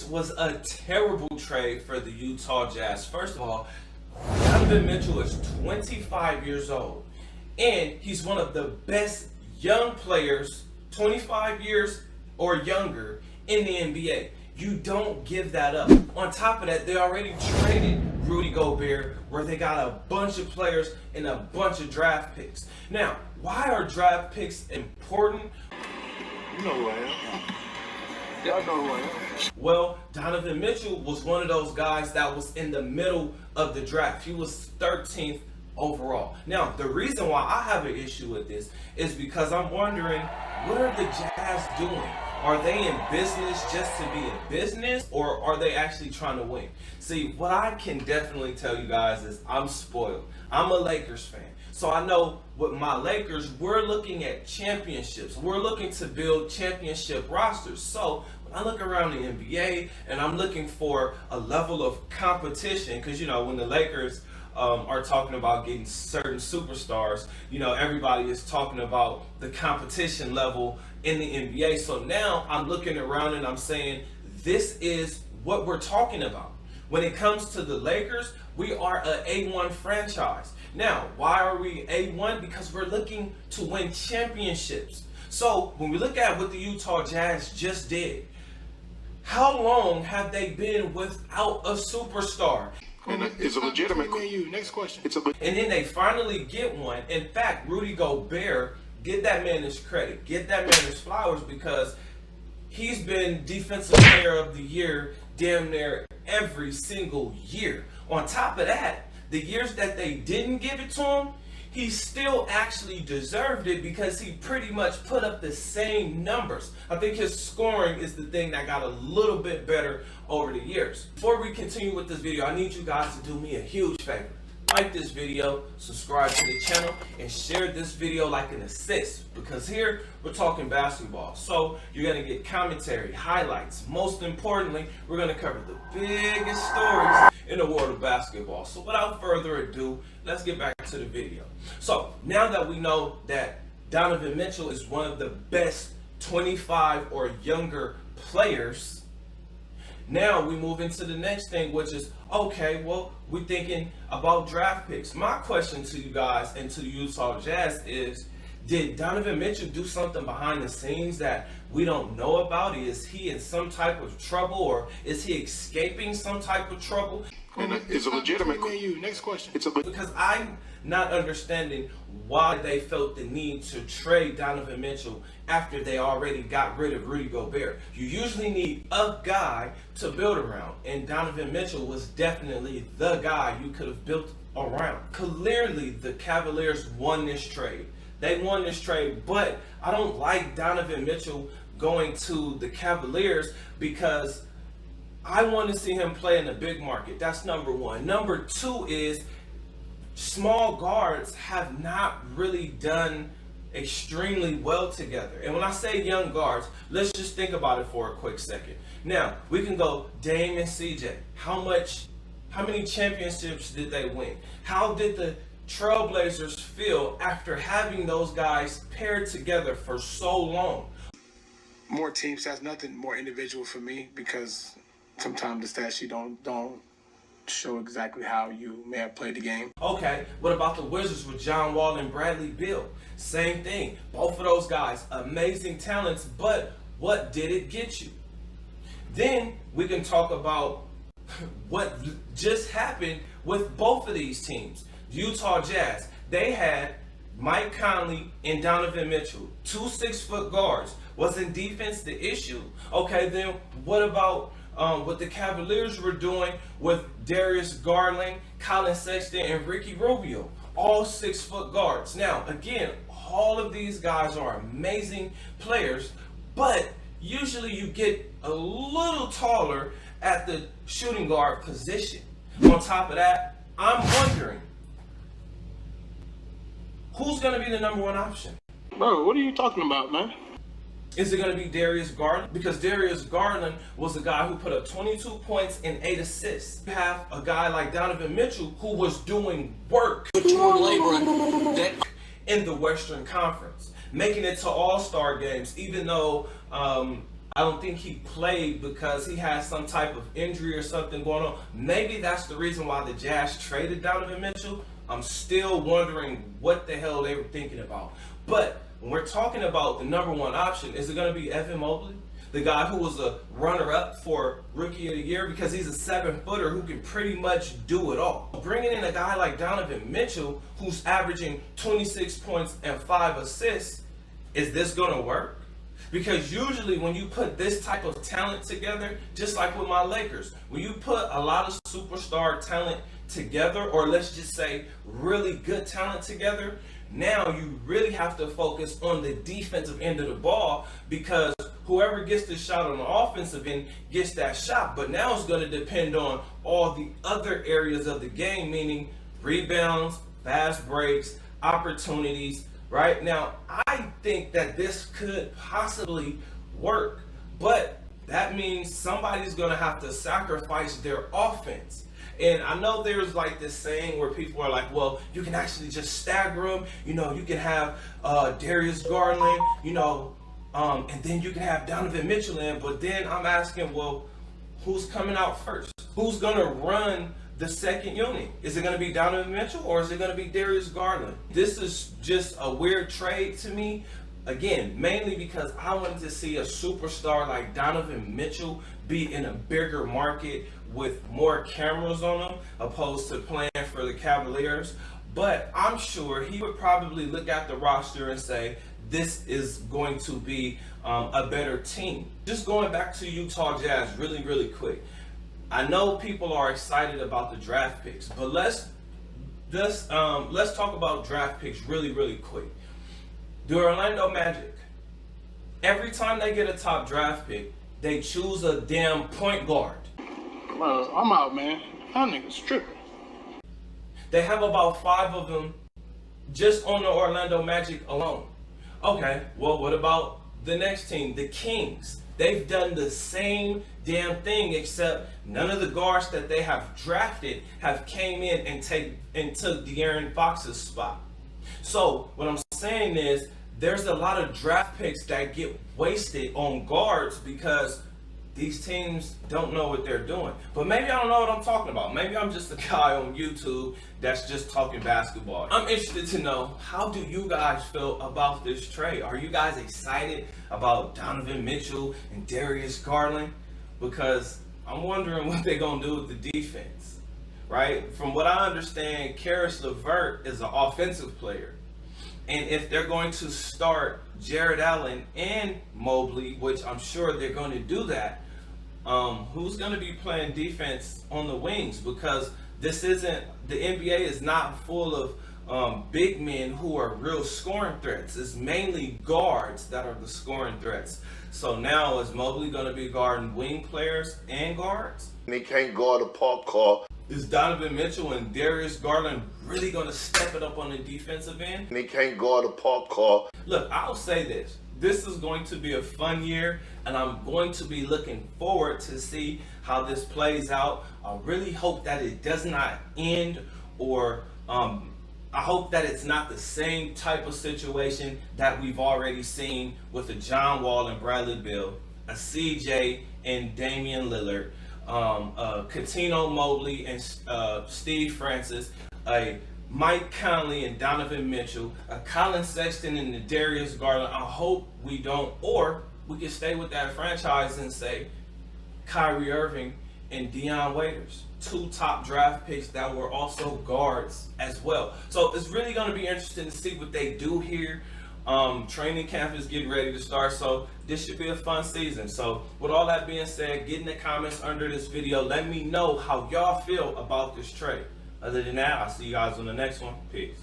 was a terrible trade for the Utah Jazz. First of all, Donovan Mitchell is 25 years old, and he's one of the best young players, 25 years or younger, in the NBA. You don't give that up. On top of that, they already traded Rudy Gobert, where they got a bunch of players and a bunch of draft picks. Now, why are draft picks important? You know who I am. I know who I am. Well, Donovan Mitchell was one of those guys that was in the middle of the draft. He was 13th overall. Now, the reason why I have an issue with this is because I'm wondering, what are the Jazz doing? Are they in business just to be in business, or are they actually trying to win? See, what I can definitely tell you guys is I'm spoiled. I'm a Lakers fan. So I know with my Lakers, we're looking at championships. We're looking to build championship rosters. So when I look around the NBA and I'm looking for a level of competition, because, you know, when the Lakers are talking about getting certain superstars, you know, everybody is talking about the competition level in the NBA. So now I'm looking around and I'm saying, this is what we're talking about. When it comes to the Lakers, we are an A1 franchise. Now, why are we A1? Because we're looking to win championships. So when we look at what the Utah Jazz just did, how long have they been without a superstar? And it's a legitimate. Next question. And then they finally get one. In fact, Rudy Gobert, get that man his credit. Get that man his flowers, because he's been Defensive Player of the Year damn near every single year. On top of that, the years that they didn't give it to him, he still actually deserved it because he pretty much put up the same numbers. I think his scoring is the thing that got a little bit better over the years. Before we continue with this video, I need you guys to do me a huge favor. Like this video, subscribe to the channel, and share this video like an assist, because here we're talking basketball. So you're going to get commentary, highlights. Most importantly, we're going to cover the biggest stories in the world of basketball. So without further ado, let's get back to the video. So now that we know that Donovan Mitchell is one of the best 25 or younger players, now we move into the next thing, which is, okay, well, we're thinking about draft picks. My question to you guys and to the Utah Jazz is, did Donovan Mitchell do something behind the scenes that we don't know about? Is he in some type of trouble, or is he escaping some type of trouble? And it's a legitimate. Next question. Because I'm not understanding why they felt the need to trade Donovan Mitchell after they already got rid of Rudy Gobert. You usually need a guy to build around, and Donovan Mitchell was definitely the guy you could have built around. Clearly, the Cavaliers won this trade. They won this trade, but I don't like Donovan Mitchell going to the Cavaliers because I want to see him play in the big market. That's number one. Number two is small guards have not really done extremely well together. And when I say young guards, let's just think about it for a quick second. Now, we can go Dame and CJ. How many championships did they win? How did the Trailblazers feel after having those guys paired together for so long? More team stats, nothing more individual for me, because sometimes the stats you don't show exactly how you may have played the game. Okay, what about the Wizards with John Wall and Bradley Beal? Same thing. Both of those guys, amazing talents, but what did it get you? Then we can talk about what just happened with both of these teams. Utah Jazz, they had Mike Conley and Donovan Mitchell, 2 6-foot guards. Wasn't defense the issue? Okay, then what about what the Cavaliers were doing with Darius Garland, Colin Sexton, and Ricky Rubio? All 6-foot guards. Now, again, all of these guys are amazing players, but usually you get a little taller at the shooting guard position. On top of that, I'm wondering, who's going to be the number one option? Bro, what are you talking about, man? Is it going to be Darius Garland? Because Darius Garland was the guy who put up 22 points and 8 assists. You have a guy like Donovan Mitchell who was doing work in the Western Conference, making it to All-Star games, even though I don't think he played because he had some type of injury or something going on. Maybe that's the reason why the Jazz traded Donovan Mitchell. I'm still wondering what the hell they were thinking about. But when we're talking about the number one option, is it going to be Evan Mobley? The guy who was a runner-up for Rookie of the Year, because he's a 7-footer who can pretty much do it all. Bringing in a guy like Donovan Mitchell, who's averaging 26 points and 5 assists, is this going to work? Because usually when you put this type of talent together, just like with my Lakers, when you put a lot of superstar talent together, or let's just say really good talent together, now you really have to focus on the defensive end of the ball, because whoever gets the shot on the offensive end gets that shot. But now it's going to depend on all the other areas of the game, meaning rebounds, fast breaks, opportunities. Right now, I think that this could possibly work, but that means somebody's going to have to sacrifice their offense. And I know there's like this saying where people are like, well, you can actually just stagger them. You know, you can have Darius Garland, you know, and then you can have Donovan Mitchell in. But then I'm asking, well, who's coming out first? Who's going to run the second unit? Is it going to be Donovan Mitchell, or is it going to be Darius Garland? This is just a weird trade to me. Again, mainly because I wanted to see a superstar like Donovan Mitchell be in a bigger market with more cameras on him, opposed to playing for the Cavaliers. But I'm sure he would probably look at the roster and say, this is going to be a better team. Just going back to Utah Jazz really, really quick. I know people are excited about the draft picks, but let's talk about draft picks really, really quick. The Orlando Magic, every time they get a top draft pick, they choose a damn point guard. Well, I'm out, man. That nigga's tripping. They have about 5 of them just on the Orlando Magic alone. Okay, well, what about the next team, the Kings? They've done the same damn thing, except none of the guards that they have drafted have came in and took De'Aaron Fox's spot. So what I'm saying is, there's a lot of draft picks that get wasted on guards because these teams don't know what they're doing. But maybe I don't know what I'm talking about. Maybe I'm just a guy on YouTube that's just talking basketball. I'm interested to know, how do you guys feel about this trade? Are you guys excited about Donovan Mitchell and Darius Garland? Because I'm wondering what they're going to do with the defense, right? From what I understand, Caris LeVert is an offensive player. And if they're going to start Jared Allen and Mobley, which I'm sure they're going to do that, who's going to be playing defense on the wings? Because this isn't, the NBA is not full of big men who are real scoring threats. It's mainly guards that are the scoring threats. So now is Mobley going to be guarding wing players and guards? He can't guard a park car. Is Donovan Mitchell and Darius Garland really going to step it up on the defensive end? He can't guard a park car. Look, I'll say this. This is going to be a fun year, and I'm going to be looking forward to see how this plays out. I really hope that it does not end, or I hope that it's not the same type of situation that we've already seen with a John Wall and Bradley Beal, a CJ and Damian Lillard, Cuttino Mobley and Steve Francis, a Mike Conley and Donovan Mitchell, a Colin Sexton and the Darius Garland. I hope we don't, or we can stay with that franchise and say Kyrie Irving and Dion Waiters, 2 top draft picks that were also guards as well. So it's really going to be interesting to see what they do here. Training camp is getting ready to start, so this should be a fun season. So with all that being said, get in the comments under this video. Let me know how y'all feel about this trade. Other than that, I'll see you guys on the next one. Peace.